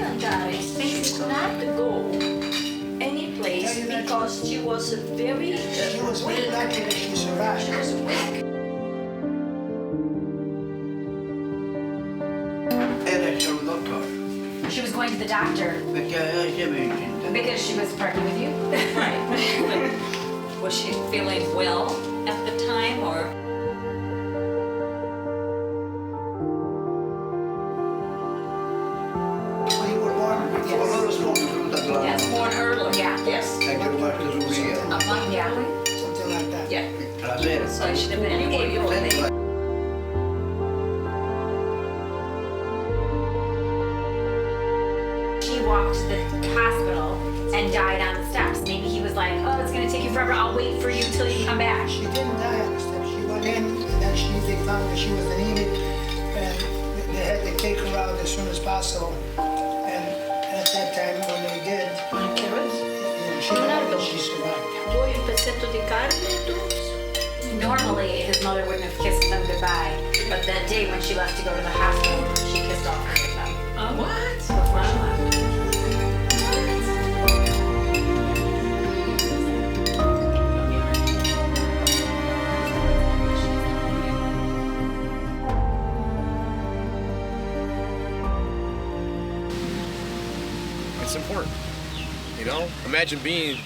andare, she could not go any place because she was very She was very lucky that she survived. She was weak. Era solo dottore, She was going to the doctor perché era sempre incinta. because she was pregnant with you. Right. Was she feeling well at the time, or? When you were born, Ma loro sono venuta là. Yes, born early. Yeah. Yes. È rimasto su via. A month Yeah. early. something like that. Yeah. La sera. So I should have been an 8-year-old baby. She walked to the hospital and died on the steps. Maybe he was like, oh, it's going to take you forever. I'll wait for you till you come back. She didn't die on the steps. She went in, and then they found that she was anemic, and they had to take her out as soon as possible. And at that time, when they did, she survived. Vuoi un pezzetto di carne tu? Normally, his mother wouldn't have kissed them goodbye, but that day when she left to go to the hospital, she kissed all three of them. What? Before she left. It's important, you know? Imagine being,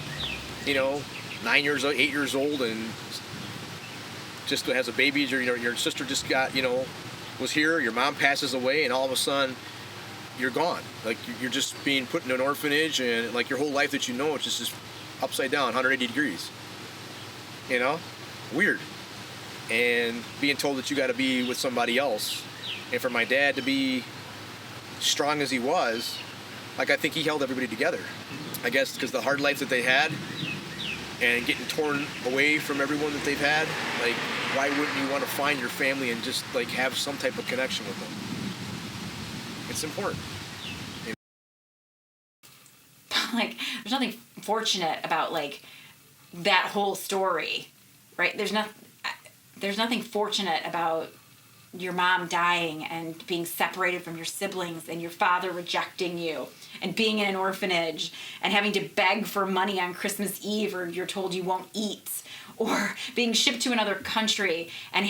9 years old, 8 years old, and just has a baby. Your sister just got, was here. Your mom passes away, and all of a sudden, you're gone. Like you're just being put in an orphanage, and like your whole life that you know, it's just upside down, 180 degrees. Weird. And being told that you got to be with somebody else, and for my dad to be strong as he was, like I think he held everybody together. I guess because the hard life that they had and getting torn away from everyone that they've had, like why wouldn't you want to find your family and just like have some type of connection with them? It's important. Like, there's nothing fortunate about like that whole story, right? There's nothing fortunate about your mom dying and being separated from your siblings and your father rejecting you and being in an orphanage and having to beg for money on Christmas Eve, or you're told you won't eat, or being shipped to another country and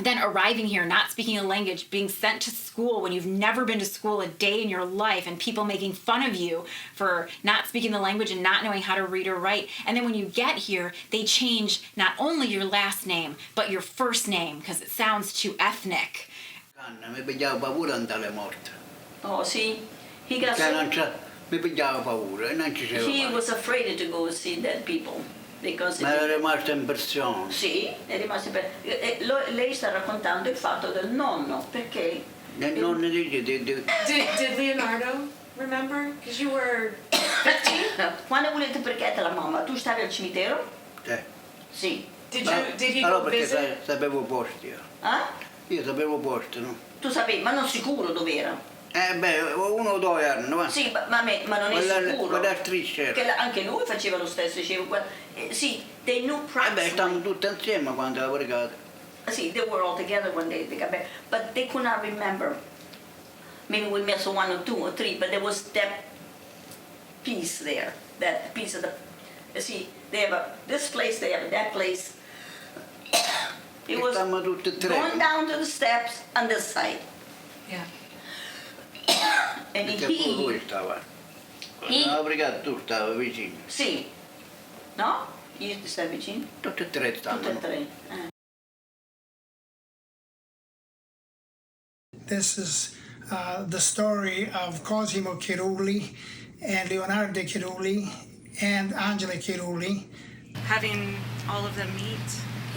then arriving here, not speaking a language, being sent to school when you've never been to school a day in your life, and people making fun of you for not speaking the language and not knowing how to read or write. And then when you get here, they change not only your last name, but your first name, because it sounds too ethnic. Mi pigliava paura andare morta. Oh, see, he got Mi pigliava paura e non ci he was afraid to go see dead people. Because Ma era rimasta impressione. sì, è rimasto lei sta raccontando il fatto del nonno, perché Non ne dice Did Leonardo remember? Because you were 15? quando volete perché la mamma, tu stavi al cimitero? Sì. Did he allora go perché visit? sapevo posti io. Io sapevo posti, no? Tu sapevi, ma non sicuro dove era? Beh, 1 o 2 anni, va? Sì, ma non è sicuro. Quella striscia Che anche lui faceva lo stesso, diceva, sì, they knew beh, practically. stavamo tutti insieme quando avevo ricato. See, they were all together when they got back, but they could not remember. Maybe we missed 1 or 2 or 3, but there was that piece there, that piece of the. See, they have this place, they have that place. It was Stavamo tutti e tre. going down to the steps on this side, Yeah. and Perché pure lui he, stava. Quando avevo ricato tu stava vicino. sì, no? Io ti stai vicino? Tutti e tre Tutti e stavano. tre. This is the story of Cosimo Chirulli and Leonardo Chirulli and Angela Chirulli. Having all of them meet.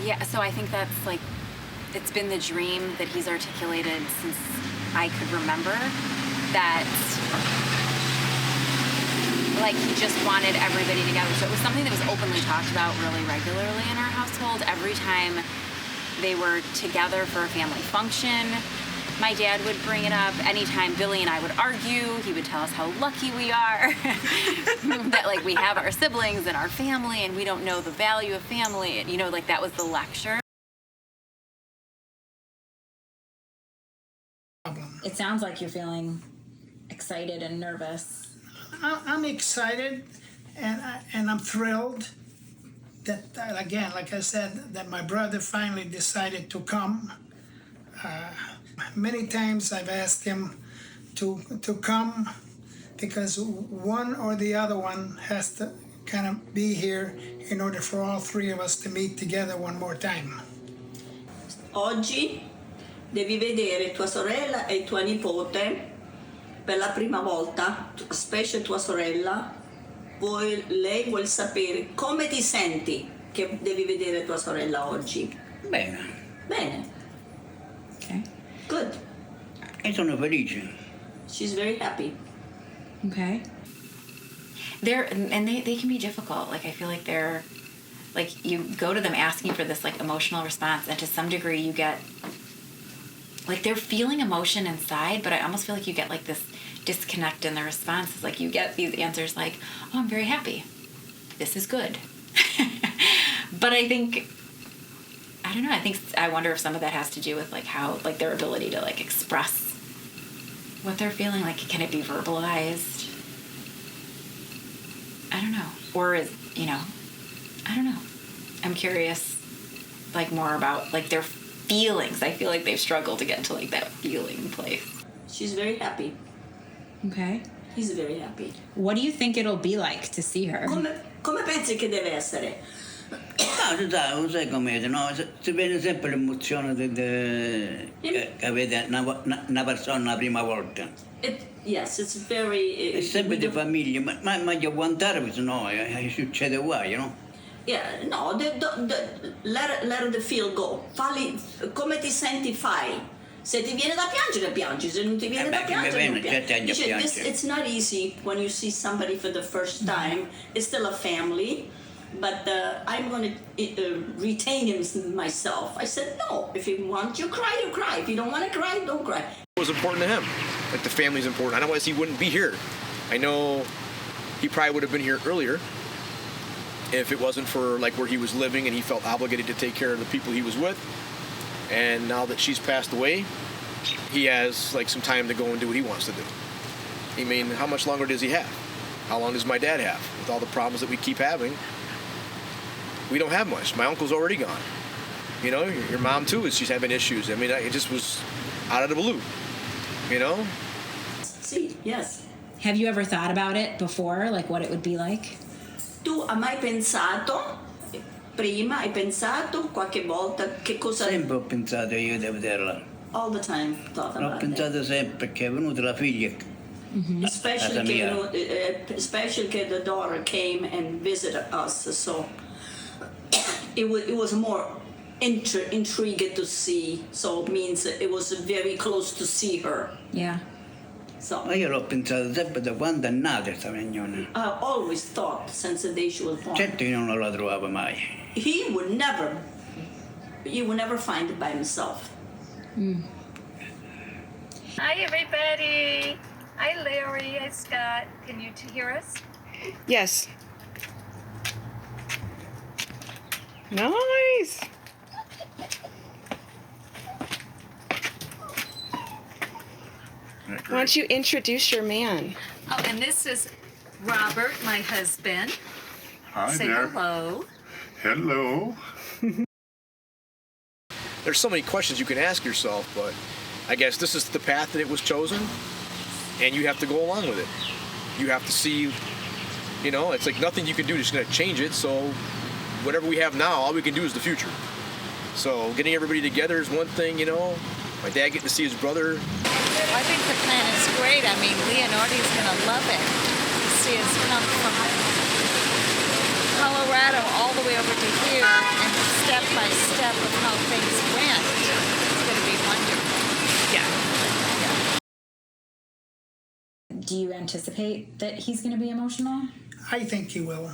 Yeah, so I think that's like, it's been the dream that he's articulated since I could remember, that like he just wanted everybody together. So it was something that was openly talked about really regularly in our household. Every time they were together for a family function, my dad would bring it up. Anytime Billy and I would argue, he would tell us how lucky we are that like we have our siblings and our family and we don't know the value of family. And like that was the lecture. It sounds like you're feeling excited and nervous? I'm excited, and I'm thrilled that, again, like I said, that my brother finally decided to come. Many times I've asked him to come because one or the other one has to kind of be here in order for all three of us to meet together one more time. Oggi devi vedere tua sorella e tua nipote per la prima volta, specie tua sorella. Lei vuol sapere come ti senti che devi vedere tua sorella oggi. Bene. Bene. Okay. Good. E sono felice. She's very happy. Okay. They can be difficult. Like, I feel like they're, like, you go to them asking for this, like, emotional response, and to some degree you get, like, they're feeling emotion inside, but I almost feel like you get, like, this disconnect in the responses. Like, you get these answers like, oh, I'm very happy. This is good. But I think, I don't know, I wonder if some of that has to do with, like, how, like, their ability to, like, express what they're feeling. Like, can it be verbalized? I don't know. Or is, I don't know. I'm curious, like, more about, like, their feelings. I feel like they've struggled to get into, like, that feeling place. She's very happy. Okay. He's very happy. What do you think it'll be like to see her? Come pensi che deve essere? No, tu sai com'è, no? Si vede sempre l'emozione che avete una persona la prima volta. Yes, it's very... È sempre di famiglia, ma meglio aguantare, perché sennò succede guai, no? Yeah, no, let the feel go. Come ti senti, fai. Se ti viene da piangere, piangi. Se non ti viene da piangere, non piangi. It's not easy when you see somebody for the first time. It's still a family. But I'm going to retain him myself. I said, no, if you want you cry, you cry. If you don't want to cry, don't cry. It was important to him. Like, the family's important. Otherwise, he wouldn't be here. I know he probably would have been here earlier if it wasn't for, like, where he was living and he felt obligated to take care of the people he was with. And now that she's passed away, he has, like, some time to go and do what he wants to do. I mean, how much longer does he have? How long does my dad have? With all the problems that we keep having, we don't have much. My uncle's already gone. You know, your mom too, she's having issues. I mean, it just was out of the blue, you know? See, yes. Have you ever thought about it before, like what it would be like? Tu hai mai pensato, prima hai pensato qualche volta che cosa... Sempre ho pensato io di vederla. All the time thought L'ho about it. pensato sempre, che è venuta la figlia. Especially che the daughter came and visited us, so it was more intrigued to see, so it means it was very close to see her. Yeah. So Ma io l'ho pensato sempre da quando è nata questa mignona. I always thought since the day she was born. Certo io non la trovavo mai. He would never find it by himself. Hi, everybody. Hi, Larry. Hi, Scott. Can you hear us? Yes. Nice. Why don't you introduce your man? Oh, and this is Robert, my husband. Hi Say there. hello. Hello. There's so many questions you can ask yourself, but I guess this is the path that it was chosen, and you have to go along with it. You have to see, it's like nothing you can do is going to change it, so whatever we have now, all we can do is the future. So getting everybody together is one thing, my dad getting to see his brother. I think the plan is great. I mean, Leonardo's going to love it to see us come from Colorado all the way over to here and step by step of how things went. It's going to be wonderful. Yeah. Do you anticipate that he's going to be emotional? I think he will.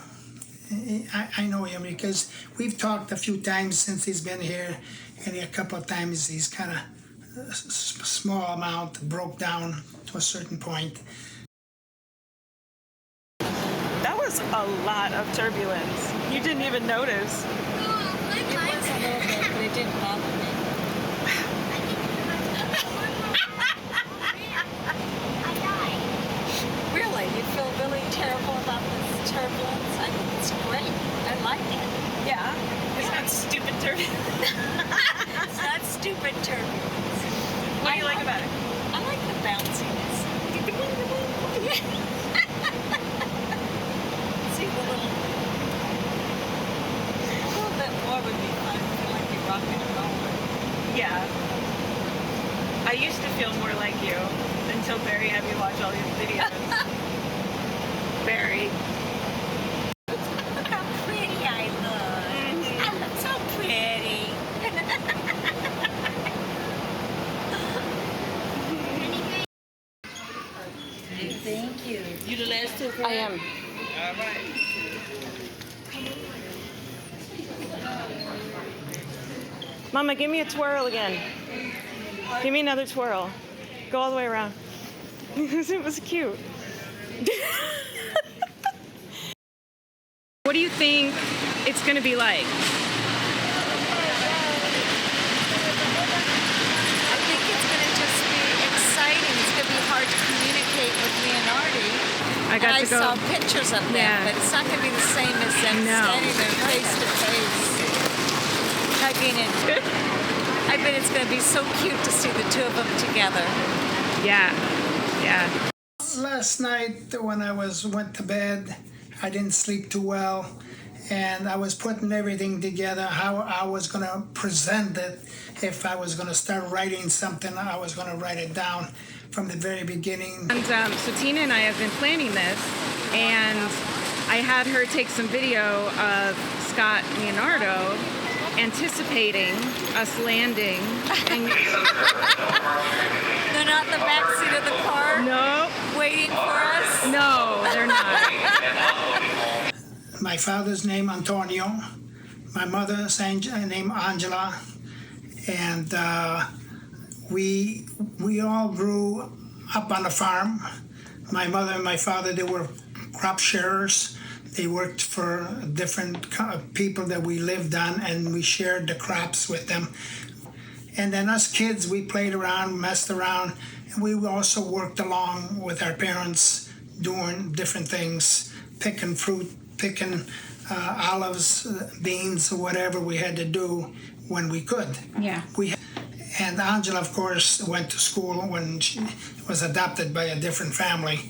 I know him because we've talked a few times since he's been here, and a couple of times he's kind of small amount broke down to a certain point. That was a lot of turbulence. You didn't even notice. It was a little bit, but it didn't bother me. It's not stupid turbulence. What do you like about it? I like the bounciness. See the little bit more would be fun. I feel like you're rocking and rolling. Yeah. I used to feel more like you until Barry had me watch all these videos. Barry. Look how pretty I look. I look so pretty. Thank you. You the last two? I am. All right. Mama, give me a twirl again. Give me another twirl. Go all the way around. It was cute. What do you think it's going to be like? I think it's going to just be exciting. It's going to be hard to communicate with Leonardo. I got And to go. I saw pictures of them, Yeah. but it's not going to be the same as them No. standing there face to face, hugging and. I bet it's going to be so cute to see the two of them together. Yeah. Yeah. Last night when I went to bed, I didn't sleep too well, and I was putting everything together, how I was going to present it. If I was going to start writing something, I was going to write it down from the very beginning. And so Tina and I have been planning this, and I had her take some video of Scott and Leonardo anticipating us landing. And They're not in the back seat of the car no, waiting for us. no, they're not. My father's name Antonio, my mother's name Angela, and we all grew up on a farm. My mother and my father, they were crop sharers. They worked for different people that we lived on, and we shared the crops with them. And then us kids, we played around, messed around, and we also worked along with our parents doing different things, picking fruit, picking olives, beans, whatever we had to do when we could. Yeah. And Angela, of course, went to school when she was adopted by a different family.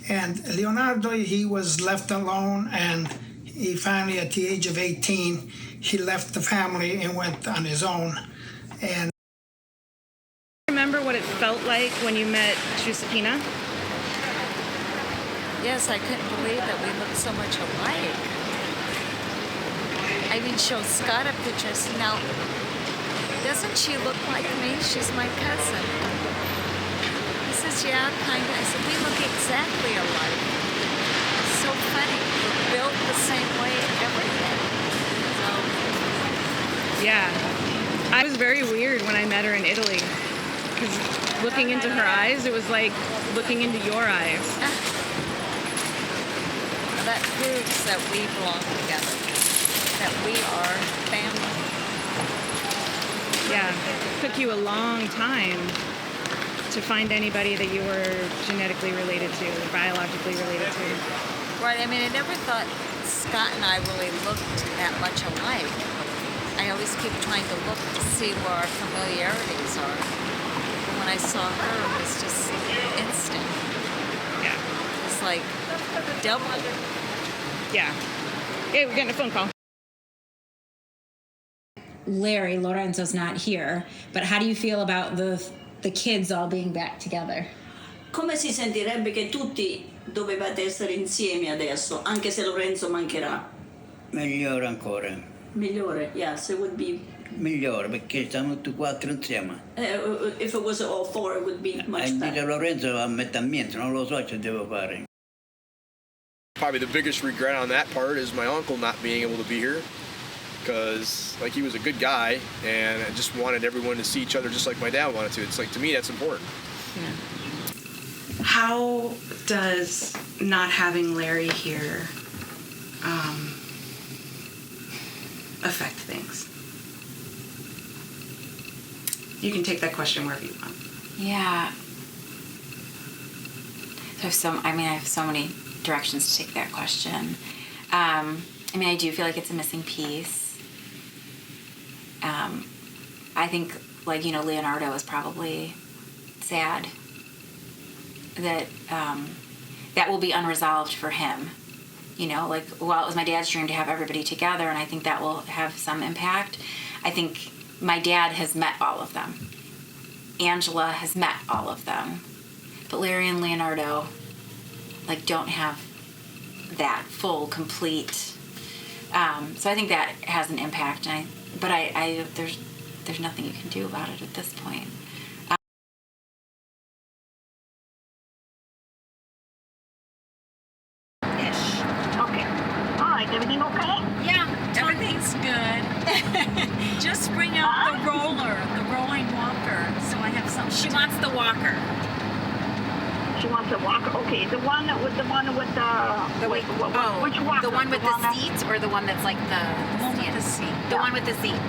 And Leonardo, he was left alone, and he finally, at the age of 18, he left the family and went on his own. And Remember what it felt like when you met Giuseppina? Yes, I couldn't believe that we looked so much alike. I even showed Scott a picture. I said, now, doesn't she look like me? She's my cousin. He says, yeah, kind of. I said, we look exactly alike. It's so funny. We're built the same way and everything. So, Yeah. I was very weird when I met her in Italy. Because looking into her eyes, it was like looking into your eyes. that proves that we belong together, that we are family. Yeah. It took you a long time to find anybody that you were genetically related to, or biologically related to. Right, I mean, I never thought Scott and I really looked that much alike. I always keep trying to look to see where our familiarities are. And when I saw her, it was just instant. Yeah. It's like double. Yeah. Hey, we're getting a phone call. Larry, Lorenzo's not here, but how do you feel about the kids all being back together? Come si sentirebbe che tutti dovevate essere insieme adesso, anche se Lorenzo mancherà? Migliore ancora. Migliore, yes, it would be. Migliore perché stiamo tutti quattro insieme. If it was all four, it would be much Dire better. Lorenzo a metà niente, non lo so che devo fare. Probably the biggest regret on that part is my uncle not being able to be here, because like he was a good guy and I just wanted everyone to see each other just like my dad wanted to. It's like, to me, that's important. How does not having Larry here affect things? You can take that question wherever you want. Yeah. I have so many directions to take that question. I do feel like it's a missing piece. I think, like, you know, Leonardo is probably sad that that will be unresolved for him. You know, like, well, it was my dad's dream to have everybody together, and I think that will have some impact. I think my dad has met all of them. Angela has met all of them. But Larry and Leonardo, like, don't have that full, complete. So I think that has an impact. But there's nothing you can do about it at this point. Okay. All right, everything okay? Yeah, everything's good. Just bring out the rolling walker, so I have something. She wants the walker. She wants a walker. Okay, the one with the which walker? The one with the seat, or the one that's like the one with the seat. The one with the seat.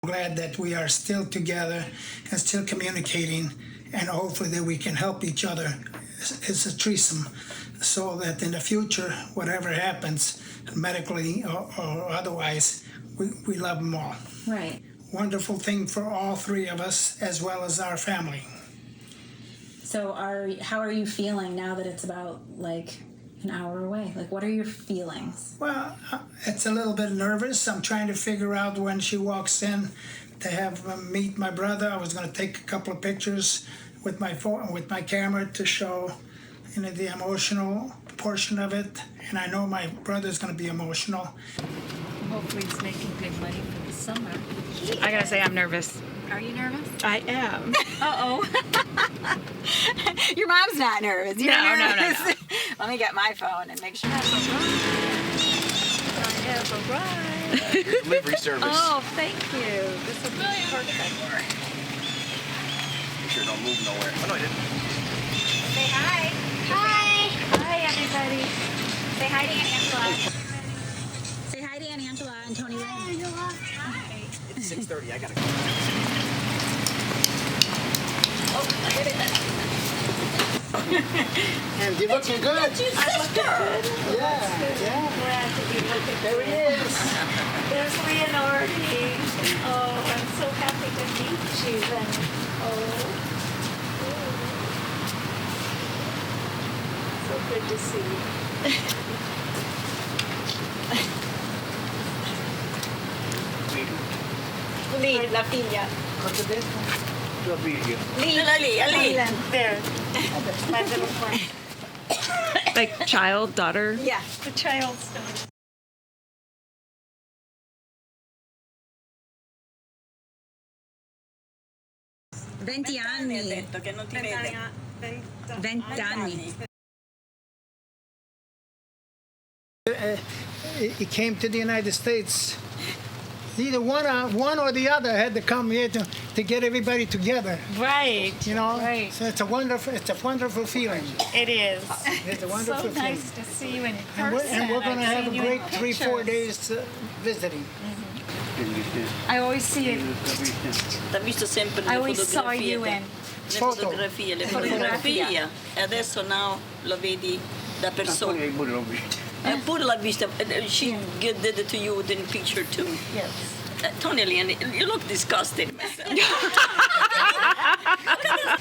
Glad that we are still together and still communicating, and hopefully that we can help each other as a threesome, so that in the future, whatever happens, medically or otherwise, we love them all. Right. Wonderful thing for all three of us, as well as our family. So how are you feeling now that it's about like an hour away? Like, what are your feelings? Well, it's a little bit nervous. I'm trying to figure out when she walks in to have meet my brother. I was going to take a couple of pictures with my phone, with my camera, to show, you know, the emotional portion of it. And I know my brother's going to be emotional. Hopefully he's making good money for the summer. I gotta say, I'm nervous. Are you nervous? I am. Uh-oh. Your mom's not nervous. You're No. nervous. Let me get my phone and make sure. I have a ride. Delivery service. Oh, thank you. This will be perfect. Make sure it don't move nowhere. Oh, no, I didn't. Say hi. Hi. Hi, everybody. Say hi to Aunt Angela. Say hi to Aunt Angela and Tony Lynn. It's 6:30. I gotta go. And you're looking good. I look good. Yeah. Glad to be looking There he is. There's Leonardo. Oh, I'm so happy to meet you. And so good to see you. Lee, la figlia. Tua figlia. Lee. There. My little friend. Like child, daughter. Yeah. The child's daughter. Venti anni. Che non ti vede. 20 anni. He came to the United States. Either one or the other had to come here to get everybody together. Right. You know, Right. so it's a wonderful feeling. It is. It's a So wonderful feeling. nice to see you in And person. we're going to I've have a seen you great in 3-4 pictures. days visiting. I always see it. T'ha visto sempre le I always saw fotografie. you in. Le Foto. fotografie, le Fotografia. fotografie. E adesso now lo vedi da persona. Pure l'ho visto. Pure l'ha vista. She did it to you in picture too. Yes. Tony Lynn, you look disgusting.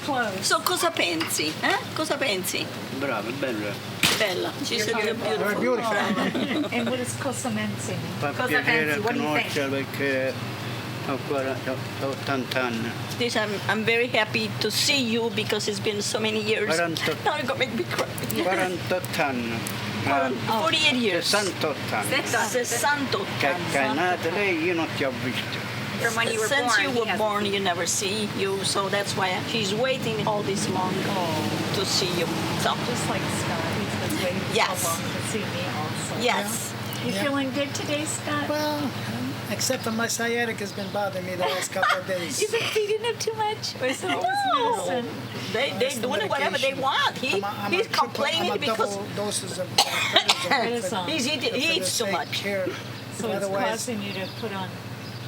Close. So cosa pensi? Cosa pensi? Brava, bella. Bella. She said you're Very beautiful. beautiful. And what is Cosamenzi? Fa Cosa piacere pensi? What do you think? conoscerla perché ho 80 anni. This, I'm very happy to see you because it's been so many years. 48. Now you're going to make me cry. 48 anni. 48 years. 68 anni. 68 Che è anni. nata lei, io non ti ho visto. From when you were Since born. you he were hasn't born, seen you never see you, so that's why she's waiting all this long to see you. So, Just like Scott, he's been waiting Yes. so long to see me also. yes. You feeling good today, Scott? Well, except for my sciatic has been bothering me the last couple of days. You been feeding him too much? Or is it No. just medicine? They doing whatever they want. He's complaining because double doses of Prednisone. he eats too much. Here, So it's otherwise, causing you to put on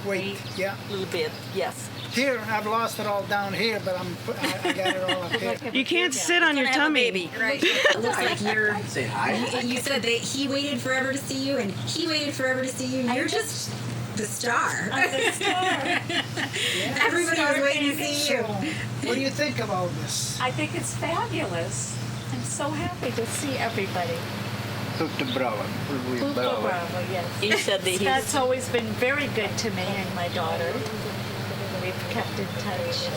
weight. Yeah. A little bit, yes. Here, I've lost it all down here, but I got it all up here. You can't sit on your Gonna have a tummy. baby. Right. It looks like you're. Say hi. You said that he waited forever to see you, and he waited forever to see you. You're just The star. The star. Everybody was waiting to see you. What do you think of all this? I think it's fabulous. I'm so happy to see everybody. Tutto bravo. Bravo, yes. He said that Scott's always been very good to me and my daughter. We've kept in touch.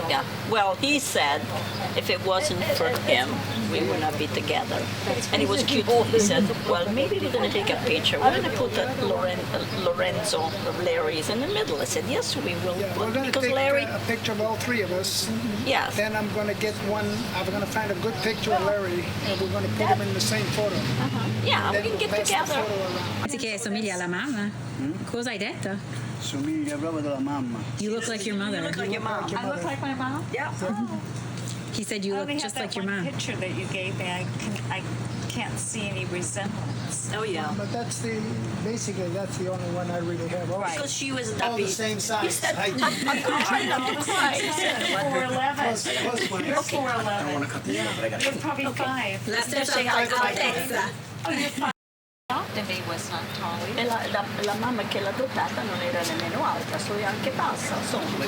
Yeah. Well, he said if it wasn't for him, we would not be together. And it was cute. He said, well, maybe we're going to take a picture. We're going to put that Lorenzo of Larry's in the middle. I said, yes, we will. We're going to Because take Larry, a picture of all three of us. yes. Then I'm going to get one. I'm going to find a good picture of Larry, and we're going to put him in the same photo. Yeah, we Then can we'll get pass the together. photo around. Dice che somiglia alla mamma. Cosa hai detto? Somiglia proprio della mamma. You look like your mother. Like your mom. I look like my mom? Yeah. He said you I look only just have like that your one mom. picture that you gave me. I can't see any resemblance. Oh, yeah. But that's the basically that's the only one I really have. Also. Because she was All the happy. same size. I love the price. 4'11". You're 4'11". You're probably 5. La stessa altezza. Oh, you're 5. To me was not tall E either. la mamma che l'ha adottata non era nemmeno alta, so anche bassa, insomma.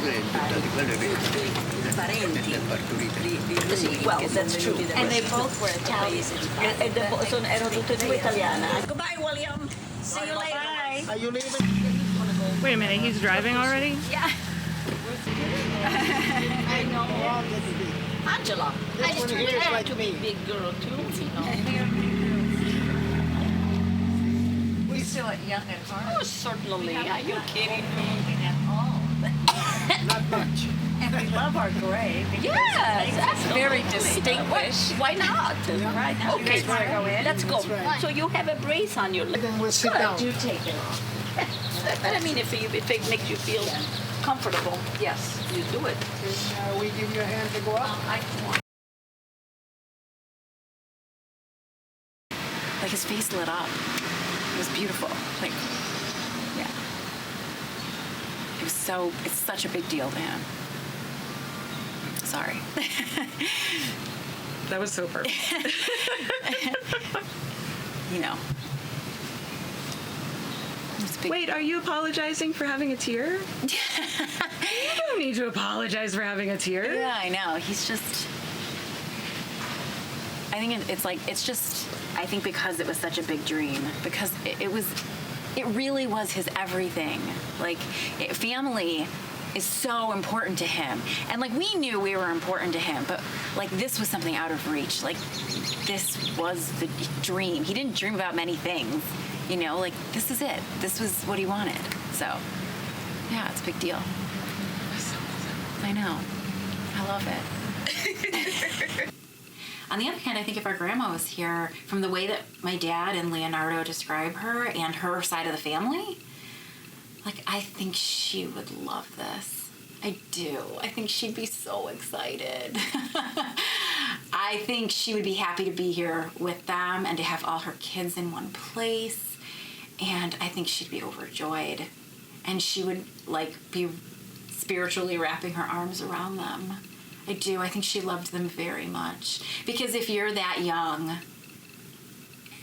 Sì, well, that's true. And they both were Italian. Erano tutte e due italiane. Goodbye, William. See you later. Bye. Are you leaving? Wait a minute, he's driving already? Yeah. I know. Angela. I just turned out to be a big girl too. You know. We still at young at heart. Oh, certainly. Are you kidding me? At all. Not much. And we love our gray. because Yes, it makes us very distinguished. Why not? Right now, you Okay, guys want to go in? let's go. right. So you have a brace on your leg. Then we'll sit down. Do take it off. But I mean, if it makes you feel comfortable, yes, you do it. Can we give you a hand to go up? Like his face lit up. It was beautiful. Like, yeah. It's such a big deal to him. Sorry. That was so perfect. You know. It's a big Wait, are you apologizing for having a tear? You don't need to apologize for having a tear. Yeah, I know. He's just. I think it's just. I think because it was such a big dream, because it really was his everything. Like, family is so important to him, and like we knew we were important to him, but like this was something out of reach. Like, this was the dream. He didn't dream about many things, you know. Like, this is it. This was what he wanted. So, yeah, it's a big deal. I know. I love it. On the other hand, I think if our grandma was here, from the way that my dad and Leonardo describe her and her side of the family, like, I think she would love this. I do. I think she'd be so excited. I think she would be happy to be here with them and to have all her kids in one place. And I think she'd be overjoyed. And she would, like, be spiritually wrapping her arms around them. I do. I think she loved them very much. Because if you're that young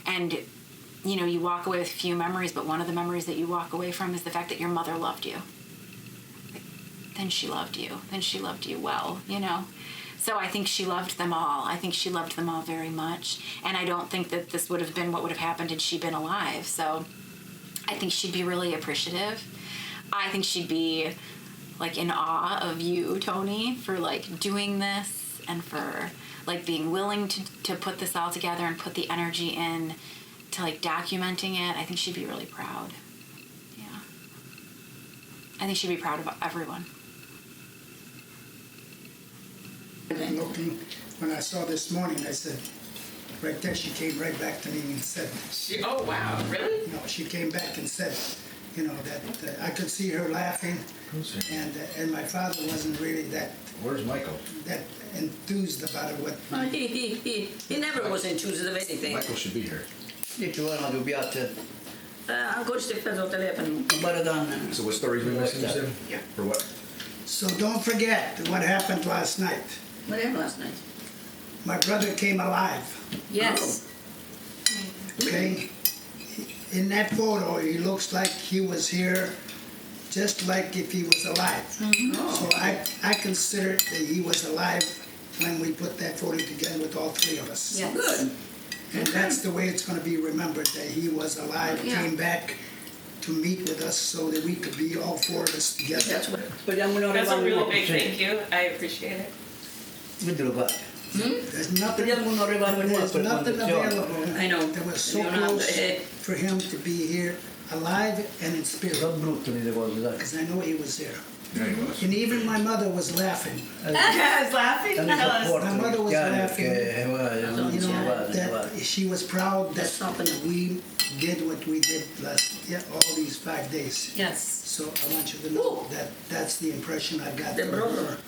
and, you know, you walk away with few memories, but one of the memories that you walk away from is the fact that your mother loved you, then she loved you. Then she loved you well, you know? So I think she loved them all. I think she loved them all very much. And I don't think that this would have been what would have happened had she been alive. So I think she'd be really appreciative. I think she'd be, like, in awe of you, Tony, for, like, doing this and for, like, being willing to put this all together and put the energy in to, like, documenting it. I think she'd be really proud. Yeah. I think she'd be proud of everyone. And looking, when I saw this morning, I said, right there, she came right back to me and said, Oh, wow, really? you know, she came back and said, you know, that I could see her laughing, and my father wasn't really that Where's Michael? that enthused about it. What He never was enthused of anything. Michael should be here. Io ci vuole una dubbiata. Ancora stai preso il telefono. Buona donna. So what stories we missing, you said? Yeah. For what? So don't forget what happened last night. What happened last night? My brother came alive. Yes. Okay, in that photo, he looks like he was here just like if he was alive. So I consider that he was alive when we put that photo together with all three of us. Yes. Good. And that's the way it's going to be remembered, that he was alive, Yeah. came back to meet with us so that we could be all four of us together. That's what. Speriamo non That's a arriviamo really a big così. thank you. I appreciate it. Vedelo qua. There's nothing, Speriamo non arriviamo in there's nothing available I know. that was so You don't have close to- for him to be here alive and in spirit. Sono brutte le cose, dai. Because I know he was there. Yeah, he was. And even my mother was laughing. I was laughing. My mother was laughing. Non You si know, guarda, that guarda. she was proud that That's something. we did what we did all these 5 days. Yes. So I want you to know that that's the impression I got The from brother. her.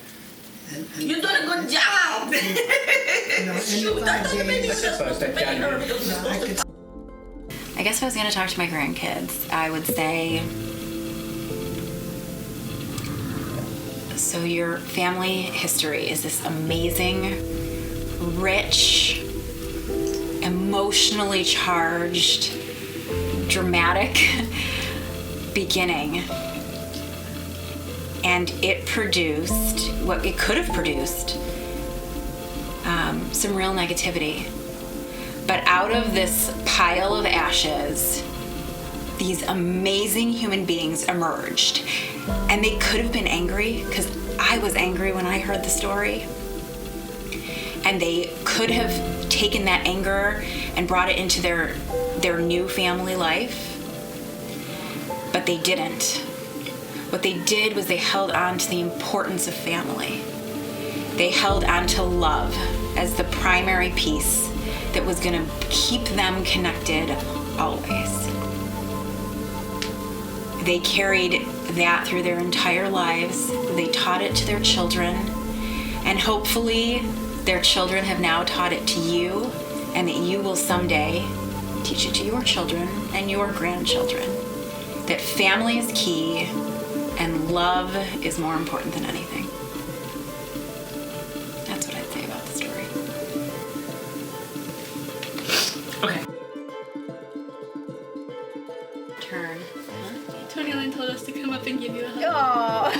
And You done a good job. you know, Shoot, any that 5 doesn't mean you're days, just supposed to pay her because you're I supposed to. could I guess if I was going to talk to my grandkids, I would say, so your family history is this amazing, rich, emotionally charged, dramatic beginning. And it produced what it could have produced, some real negativity. But out of this pile of ashes, these amazing human beings emerged. And they could have been angry, because I was angry when I heard the story. And they could have taken that anger and brought it into their new family life. But they didn't. What they did was they held on to the importance of family. They held on to love as the primary piece that was going to keep them connected always. They carried that through their entire lives. They taught it to their children, and hopefully their children have now taught it to you, and that you will someday teach it to your children and your grandchildren. That family is key, and love is more important than anything. That's what I'd say about the story. Okay. Turn. Tony Lynn told us to come up and give you a hug.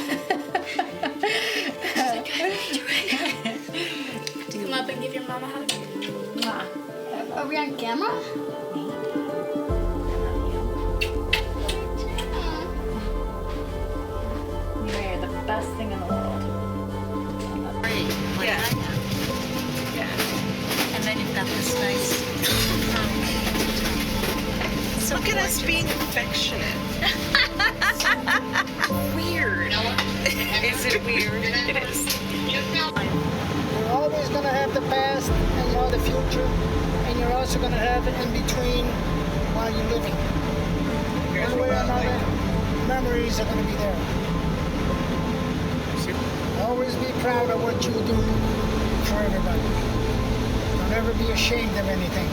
Come up and give your mom a hug. Are we on camera? You're the best thing in the world. Yeah. And then you've got this nice. So Look at us being affectionate. Weird. Is it weird? It is. You're always going to have the past and the future, and you're also going to have it in between while you're living. One way or another, memories are going to be there. Always be proud of what you do for everybody. Don't ever be ashamed of anything.